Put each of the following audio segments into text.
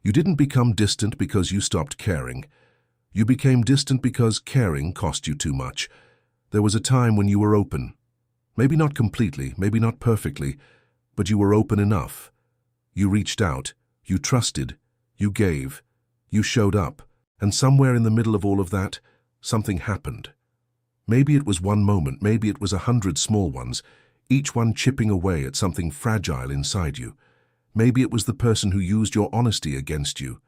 You didn't become distant because you stopped caring. You became distant because caring cost you too much. There was a time when you were open. Maybe not completely, maybe not perfectly, but you were open enough. You reached out, you trusted, you gave, you showed up, and somewhere in the middle of all of that, something happened. Maybe it was one moment, maybe it was 100 small ones, each one chipping away at something fragile inside you. Maybe it was the person who used your honesty against you.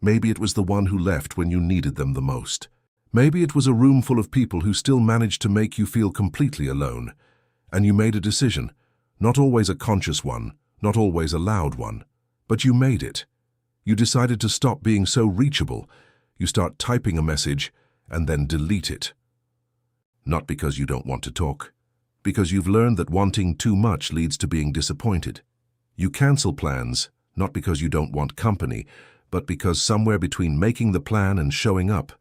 Maybe it was the one who left when you needed them the most. Maybe it was a room full of people who still managed to make you feel completely alone. And you made a decision, not always a conscious one, not always a loud one, but you made it. You decided to stop being so reachable. You start typing a message and then delete it. Not because you don't want to talk, because you've learned that wanting too much leads to being disappointed. You cancel plans, not because you don't want company, but because somewhere between making the plan and showing up,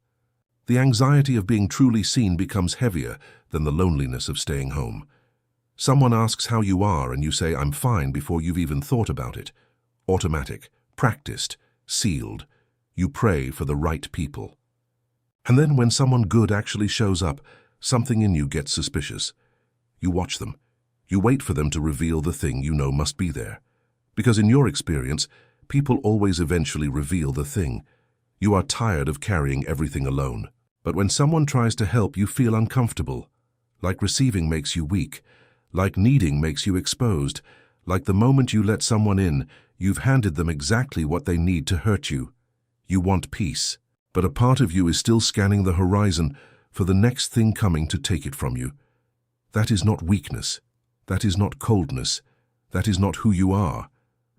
the anxiety of being truly seen becomes heavier than the loneliness of staying home. Someone asks how you are and you say, "I'm fine," before you've even thought about it. Automatic, practiced, sealed. You pray for the right people. And then when someone good actually shows up, something in you gets suspicious. You watch them. You wait for them to reveal the thing you know must be there. Because in your experience, people always eventually reveal the thing. You are tired of carrying everything alone. But when someone tries to help, you feel uncomfortable. Like receiving makes you weak. Like needing makes you exposed. Like the moment you let someone in, you've handed them exactly what they need to hurt you. You want peace. But a part of you is still scanning the horizon for the next thing coming to take it from you. That is not weakness. That is not coldness. That is not who you are.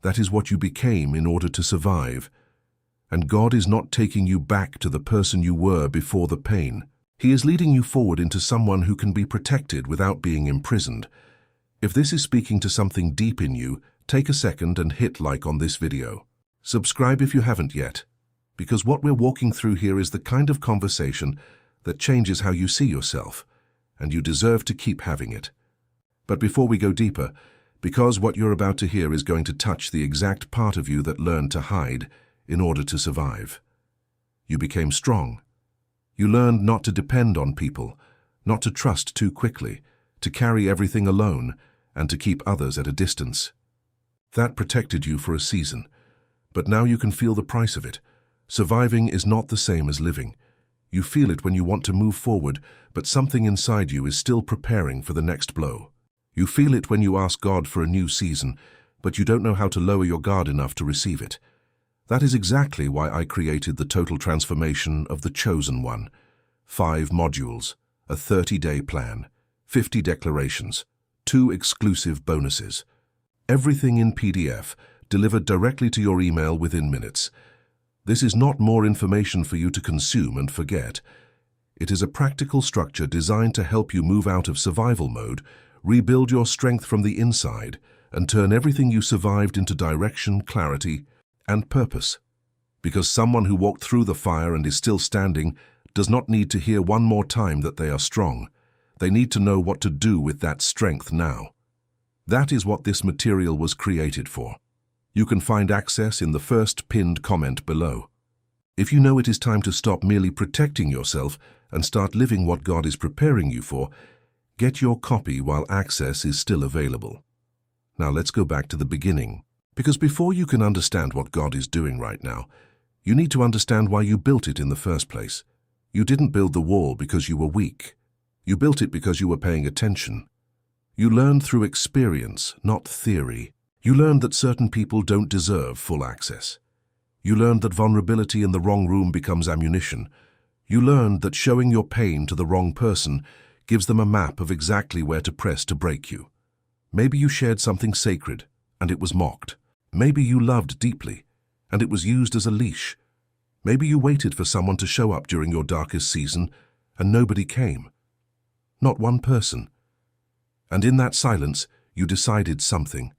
That is what you became in order to survive. And God is not taking you back to the person you were before the pain. He is leading you forward into someone who can be protected without being imprisoned. If this is speaking to something deep in you, take a second and hit like on this video. Subscribe if you haven't yet, because what we're walking through here is the kind of conversation that changes how you see yourself, and you deserve to keep having it. But before we go deeper, because what you're about to hear is going to touch the exact part of you that learned to hide in order to survive. You became strong. You learned not to depend on people, not to trust too quickly, to carry everything alone, and to keep others at a distance. That protected you for a season, but now you can feel the price of it. Surviving is not the same as living. You feel it when you want to move forward, but something inside you is still preparing for the next blow. You feel it when you ask God for a new season, but you don't know how to lower your guard enough to receive it. That is exactly why I created the total transformation of the Chosen One. 5 modules, a 30-day plan, 50 declarations, 2 exclusive bonuses. Everything in PDF, delivered directly to your email within minutes. This is not more information for you to consume and forget. It is a practical structure designed to help you move out of survival mode, rebuild your strength from the inside, and turn everything you survived into direction, clarity, and purpose. Because someone who walked through the fire and is still standing does not need to hear one more time that they are strong. They need to know what to do with that strength now. That is what this material was created for. You can find access in the first pinned comment below. If you know it is time to stop merely protecting yourself and start living what God is preparing you for, get your copy while access is still available. Now let's go back to the beginning. Because before you can understand what God is doing right now, you need to understand why you built it in the first place. You didn't build the wall because you were weak. You built it because you were paying attention. You learned through experience, not theory. You learned that certain people don't deserve full access. You learned that vulnerability in the wrong room becomes ammunition. You learned that showing your pain to the wrong person gives them a map of exactly where to press to break you. Maybe you shared something sacred, and it was mocked. Maybe you loved deeply, and it was used as a leash. Maybe you waited for someone to show up during your darkest season, and nobody came. Not one person. And in that silence, you decided something.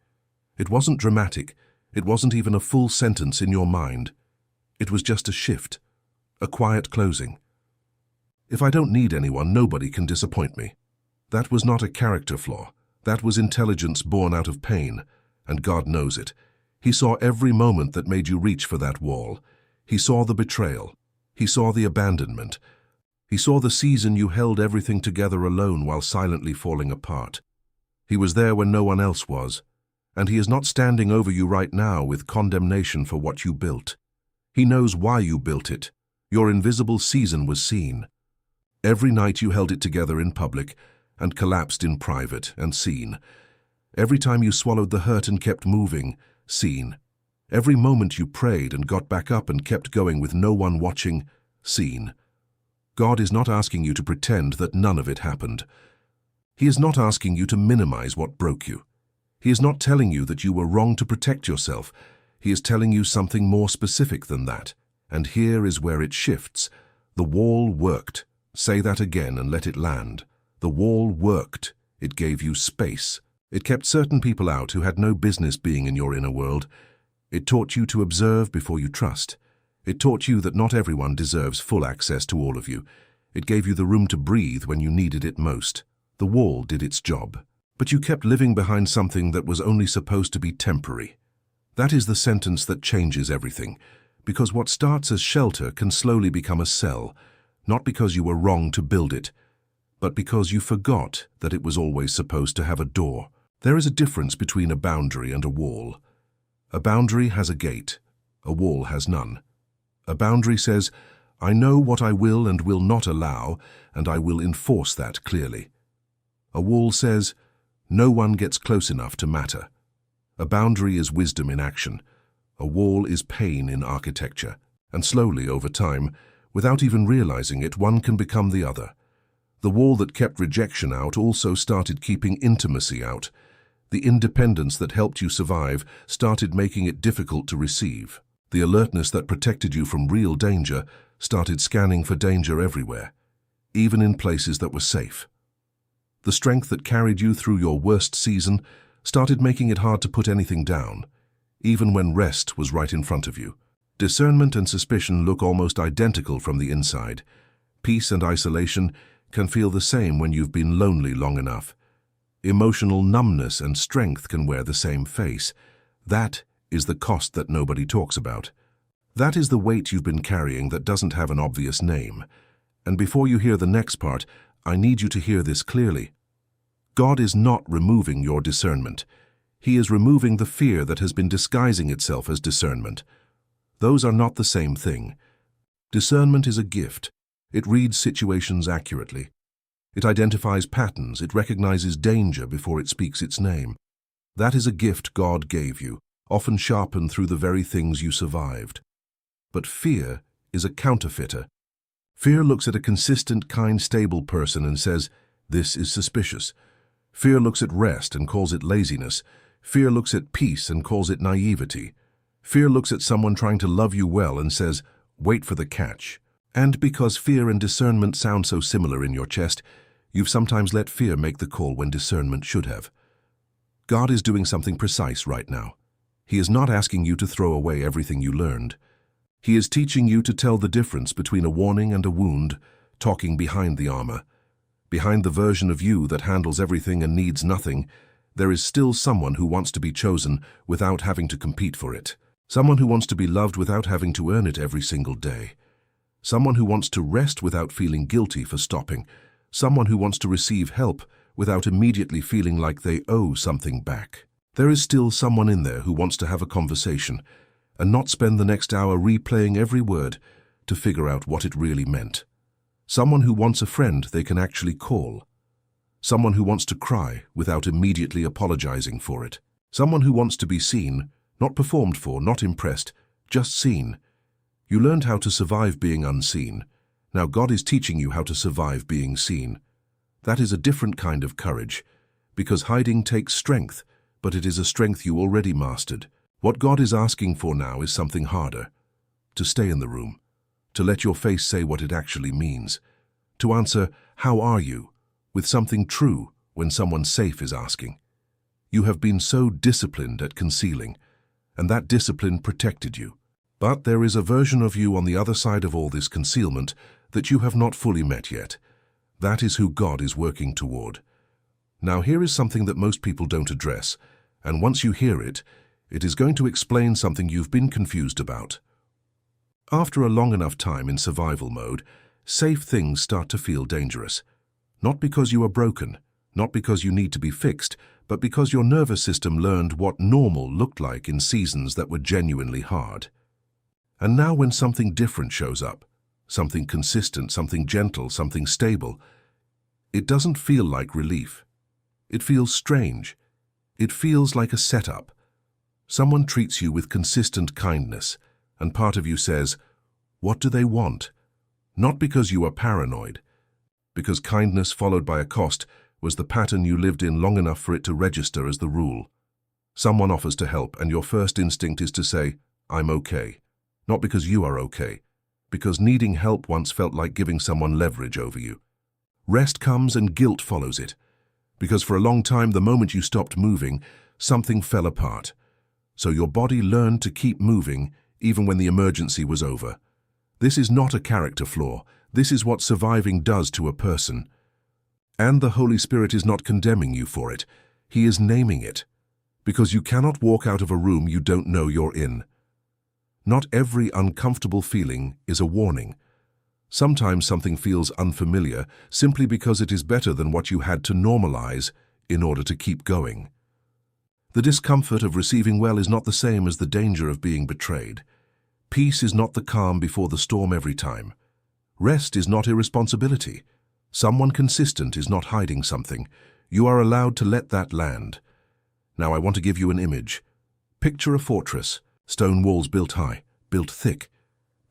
It wasn't dramatic. It wasn't even a full sentence in your mind. It was just a shift, a quiet closing. If I don't need anyone, nobody can disappoint me. That was not a character flaw. That was intelligence born out of pain, and God knows it. He saw every moment that made you reach for that wall. He saw the betrayal. He saw the abandonment. He saw the season you held everything together alone while silently falling apart. He was there when no one else was, and he is not standing over you right now with condemnation for what you built. He knows why you built it. Your invisible season was seen. Every night you held it together in public and collapsed in private and seen. Every time you swallowed the hurt and kept moving, seen. Every moment you prayed and got back up and kept going with no one watching, seen. God is not asking you to pretend that none of it happened. He is not asking you to minimize what broke you. He is not telling you that you were wrong to protect yourself. He is telling you something more specific than that. And here is where it shifts. The wall worked. Say that again and let it land. The wall worked. It gave you space. It kept certain people out who had no business being in your inner world. It taught you to observe before you trust. It taught you that not everyone deserves full access to all of you. It gave you the room to breathe when you needed it most. The wall did its job. But you kept living behind something that was only supposed to be temporary. That is the sentence that changes everything, because what starts as shelter can slowly become a cell, not because you were wrong to build it, but because you forgot that it was always supposed to have a door. There is a difference between a boundary and a wall. A boundary has a gate. A wall has none. A boundary says, I know what I will and will not allow, and I will enforce that clearly. A wall says, no one gets close enough to matter. A boundary is wisdom in action. A wall is pain in architecture. And slowly, over time, without even realizing it, one can become the other. The wall that kept rejection out also started keeping intimacy out. The independence that helped you survive started making it difficult to receive. The alertness that protected you from real danger started scanning for danger everywhere, even in places that were safe. The strength that carried you through your worst season started making it hard to put anything down, even when rest was right in front of you. Discernment and suspicion look almost identical from the inside. Peace and isolation can feel the same when you've been lonely long enough. Emotional numbness and strength can wear the same face. That is the cost that nobody talks about. That is the weight you've been carrying that doesn't have an obvious name. And before you hear the next part, I need you to hear this clearly. God is not removing your discernment. He is removing the fear that has been disguising itself as discernment. Those are not the same thing. Discernment is a gift. It reads situations accurately. It identifies patterns. It recognizes danger before it speaks its name. That is a gift God gave you, often sharpened through the very things you survived. But fear is a counterfeiter. Fear looks at a consistent, kind, stable person and says, this is suspicious. Fear looks at rest and calls it laziness. Fear looks at peace and calls it naivety. Fear looks at someone trying to love you well and says, wait for the catch. And because fear and discernment sound so similar in your chest, you've sometimes let fear make the call when discernment should have. God is doing something precise right now. He is not asking you to throw away everything you learned. He is teaching you to tell the difference between a warning and a wound, talking behind the armor. Behind the version of you that handles everything and needs nothing, there is still someone who wants to be chosen without having to compete for it. Someone who wants to be loved without having to earn it every single day. Someone who wants to rest without feeling guilty for stopping. Someone who wants to receive help without immediately feeling like they owe something back. There is still someone in there who wants to have a conversation and not spend the next hour replaying every word to figure out what it really meant. Someone who wants a friend they can actually call. Someone who wants to cry without immediately apologizing for it. Someone who wants to be seen, not performed for, not impressed, just seen. You learned how to survive being unseen. Now God is teaching you how to survive being seen. That is a different kind of courage, because hiding takes strength, but it is a strength you already mastered. What God is asking for now is something harder. To stay in the room. To let your face say what it actually means. To answer, how are you? With something true when someone safe is asking. You have been so disciplined at concealing, and that discipline protected you. But there is a version of you on the other side of all this concealment that you have not fully met yet. That is who God is working toward. Now here is something that most people don't address, and once you hear it, It is going to explain something you've been confused about. After a long enough time in survival mode, safe things start to feel dangerous. Not because you are broken, not because you need to be fixed, but because your nervous system learned what normal looked like in seasons that were genuinely hard. And now when something different shows up, something consistent, something gentle, something stable, it doesn't feel like relief. It feels strange. It feels like a setup. Someone treats you with consistent kindness, and part of you says, "What do they want?" Not because you are paranoid, because kindness followed by a cost was the pattern you lived in long enough for it to register as the rule. Someone offers to help, and your first instinct is to say, "I'm okay." Not because you are okay, because needing help once felt like giving someone leverage over you. Rest comes and guilt follows it, because for a long time, the moment you stopped moving, something fell apart. So your body learned to keep moving even when the emergency was over. This is not a character flaw. This is what surviving does to a person. And the Holy Spirit is not condemning you for it. He is naming it, because you cannot walk out of a room you don't know you're in. Not every uncomfortable feeling is a warning. Sometimes something feels unfamiliar simply because it is better than what you had to normalize in order to keep going. The discomfort of receiving well is not the same as the danger of being betrayed. Peace is not the calm before the storm every time. Rest is not irresponsibility. Someone consistent is not hiding something. You are allowed to let that land. Now I want to give you an image. Picture a fortress. Stone walls built high, built thick,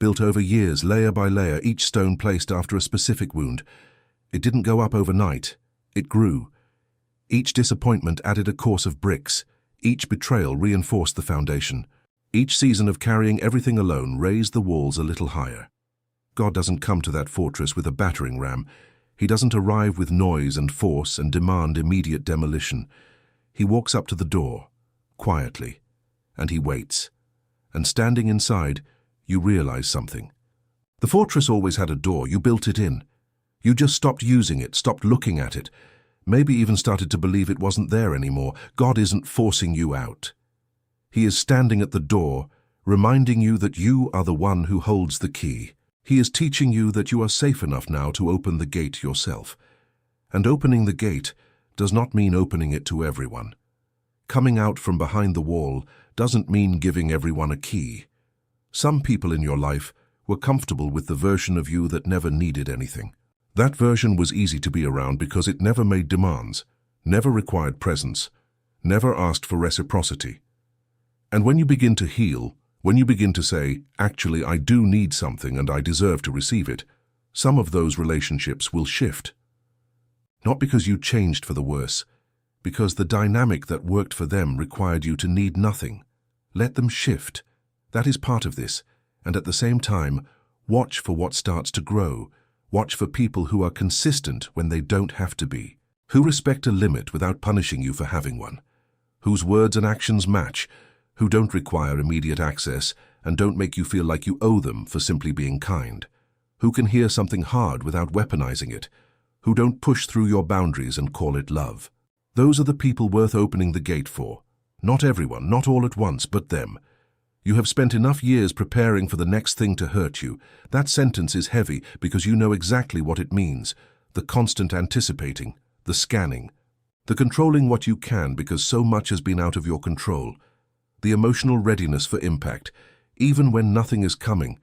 built over years, layer by layer, each stone placed after a specific wound. It didn't go up overnight. It grew. Each disappointment added a course of bricks. Each betrayal reinforced the foundation. Each season of carrying everything alone raised the walls a little higher. God doesn't come to that fortress with a battering ram. He doesn't arrive with noise and force and demand immediate demolition. He walks up to the door, quietly, and he waits. And standing inside, you realize something. The fortress always had a door. You built it in. You just stopped using it, stopped looking at it, maybe even started to believe it wasn't there anymore. God isn't forcing you out. He is standing at the door, reminding you that you are the one who holds the key. He is teaching you that you are safe enough now to open the gate yourself. And opening the gate does not mean opening it to everyone. Coming out from behind the wall doesn't mean giving everyone a key. Some people in your life were comfortable with the version of you that never needed anything. That version was easy to be around because it never made demands, never required presence, never asked for reciprocity. And when you begin to heal, when you begin to say, "Actually, I do need something and I deserve to receive it," some of those relationships will shift. Not because you changed for the worse, because the dynamic that worked for them required you to need nothing. Let them shift. That is part of this. And at the same time, watch for what starts to grow. Watch for people who are consistent when they don't have to be. Who respect a limit without punishing you for having one. Whose words and actions match. Who don't require immediate access and don't make you feel like you owe them for simply being kind. Who can hear something hard without weaponizing it. Who don't push through your boundaries and call it love. Those are the people worth opening the gate for. Not everyone, not all at once, but them. You have spent enough years preparing for the next thing to hurt you. That sentence is heavy because you know exactly what it means. The constant anticipating, the scanning, the controlling what you can because so much has been out of your control. The emotional readiness for impact, even when nothing is coming.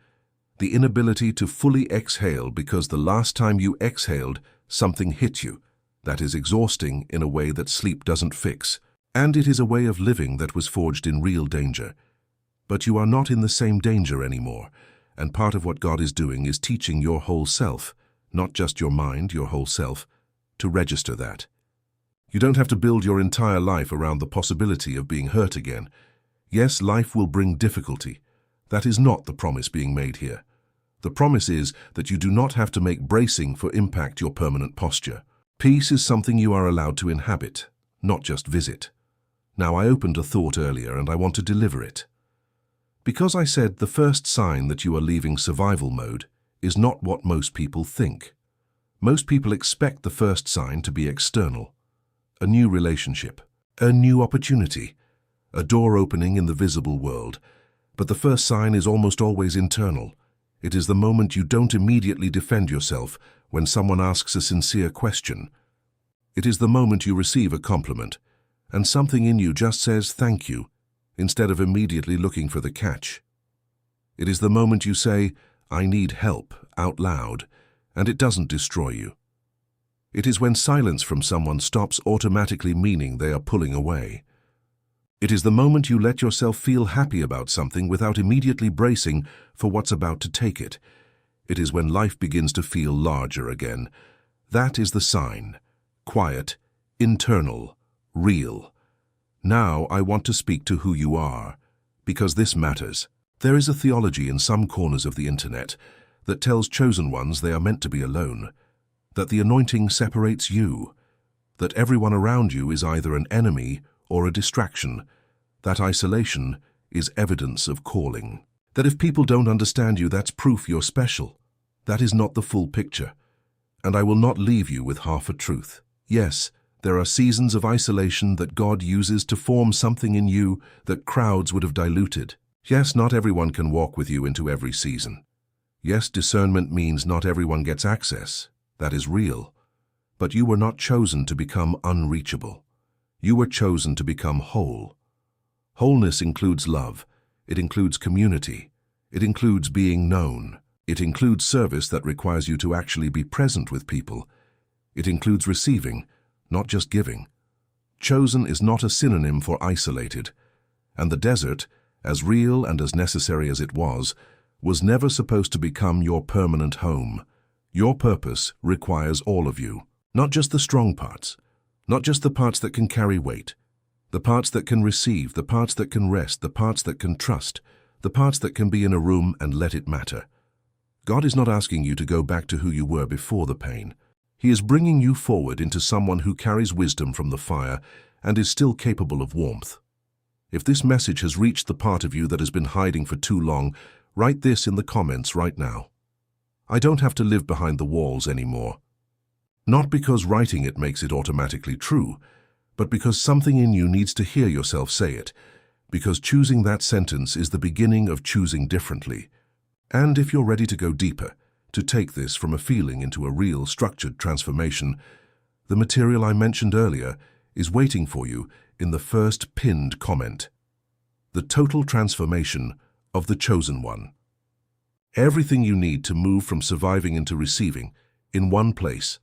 The inability to fully exhale because the last time you exhaled, something hit you. That is exhausting in a way that sleep doesn't fix. And it is a way of living that was forged in real danger. But you are not in the same danger anymore, and part of what God is doing is teaching your whole self, not just your mind, your whole self, to register that. You don't have to build your entire life around the possibility of being hurt again. Yes, life will bring difficulty. That is not the promise being made here. The promise is that you do not have to make bracing for impact your permanent posture. Peace is something you are allowed to inhabit, not just visit. Now, I opened a thought earlier and I want to deliver it. Because I said the first sign that you are leaving survival mode is not what most people think. Most people expect the first sign to be external. A new relationship, a new opportunity, a door opening in the visible world. But the first sign is almost always internal. It is the moment you don't immediately defend yourself when someone asks a sincere question. It is the moment you receive a compliment, and something in you just says thank you, instead of immediately looking for the catch. It is the moment you say, I need help, out loud, and it doesn't destroy you. It is when silence from someone stops automatically meaning they are pulling away. It is the moment you let yourself feel happy about something without immediately bracing for what's about to take it. It is when life begins to feel larger again. That is the sign. Quiet, internal, real. Now I want to speak to who you are, because this matters. There is a theology in some corners of the internet that tells chosen ones they are meant to be alone, that the anointing separates you, that everyone around you is either an enemy or a distraction, that isolation is evidence of calling, that if people don't understand you, that's proof you're special. That is not the full picture, and I will not leave you with half a truth. Yes, there are seasons of isolation that God uses to form something in you that crowds would have diluted. Yes, not everyone can walk with you into every season. Yes, discernment means not everyone gets access. That is real. But you were not chosen to become unreachable. You were chosen to become whole. Wholeness includes love. It includes community. It includes being known. It includes service that requires you to actually be present with people. It includes receiving, not just giving. Chosen is not a synonym for isolated. And the desert, as real and as necessary as it was never supposed to become your permanent home. Your purpose requires all of you, not just the strong parts, not just the parts that can carry weight, the parts that can receive, the parts that can rest, the parts that can trust, the parts that can be in a room and let it matter. God is not asking you to go back to who you were before the pain. He is bringing you forward into someone who carries wisdom from the fire and is still capable of warmth. If this message has reached the part of you that has been hiding for too long, write this in the comments right now. I don't have to live behind the walls anymore. Not because writing it makes it automatically true, but because something in you needs to hear yourself say it, because choosing that sentence is the beginning of choosing differently. And if you're ready to go deeper, to take this from a feeling into a real, structured transformation, the material I mentioned earlier is waiting for you in the first pinned comment. The total transformation of the chosen one. Everything you need to move from surviving into receiving, in one place.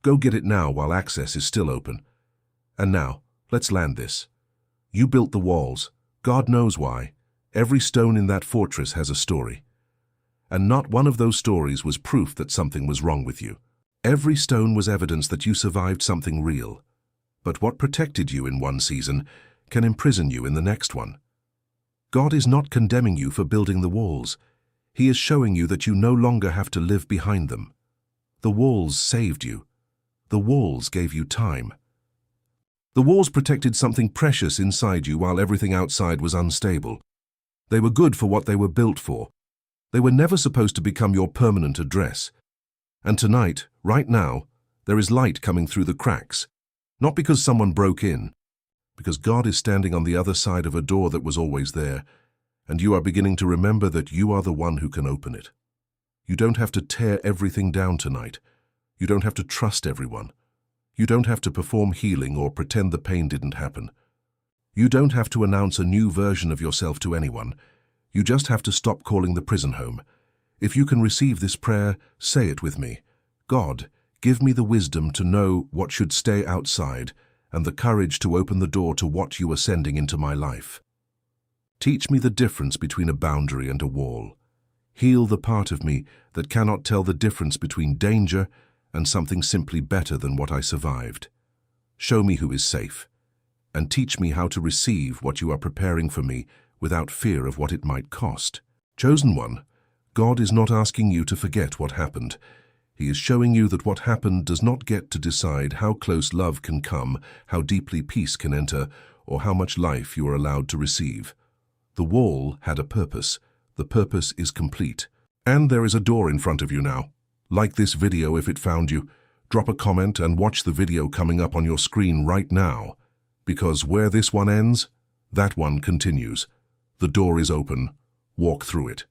Go get it now while access is still open. And now, let's land this. You built the walls. God knows why. Every stone in that fortress has a story. And not one of those stories was proof that something was wrong with you. Every stone was evidence that you survived something real. But what protected you in one season can imprison you in the next one. God is not condemning you for building the walls. He is showing you that you no longer have to live behind them. The walls saved you. The walls gave you time. The walls protected something precious inside you while everything outside was unstable. They were good for what they were built for. They were never supposed to become your permanent address. And tonight, right now, there is light coming through the cracks. Not because someone broke in, because God is standing on the other side of a door that was always there, and you are beginning to remember that you are the one who can open it. You don't have to tear everything down tonight. You don't have to trust everyone. You don't have to perform healing or pretend the pain didn't happen. You don't have to announce a new version of yourself to anyone. You just have to stop calling the prison home. If you can receive this prayer, say it with me. God, give me the wisdom to know what should stay outside and the courage to open the door to what you are sending into my life. Teach me the difference between a boundary and a wall. Heal the part of me that cannot tell the difference between danger and something simply better than what I survived. Show me who is safe, and teach me how to receive what you are preparing for me without fear of what it might cost. Chosen one, God is not asking you to forget what happened. He is showing you that what happened does not get to decide how close love can come, how deeply peace can enter, or how much life you are allowed to receive. The wall had a purpose. The purpose is complete. And there is a door in front of you now. Like this video if it found you. Drop a comment and watch the video coming up on your screen right now. Because where this one ends, That one continues. The door is open. Walk through it.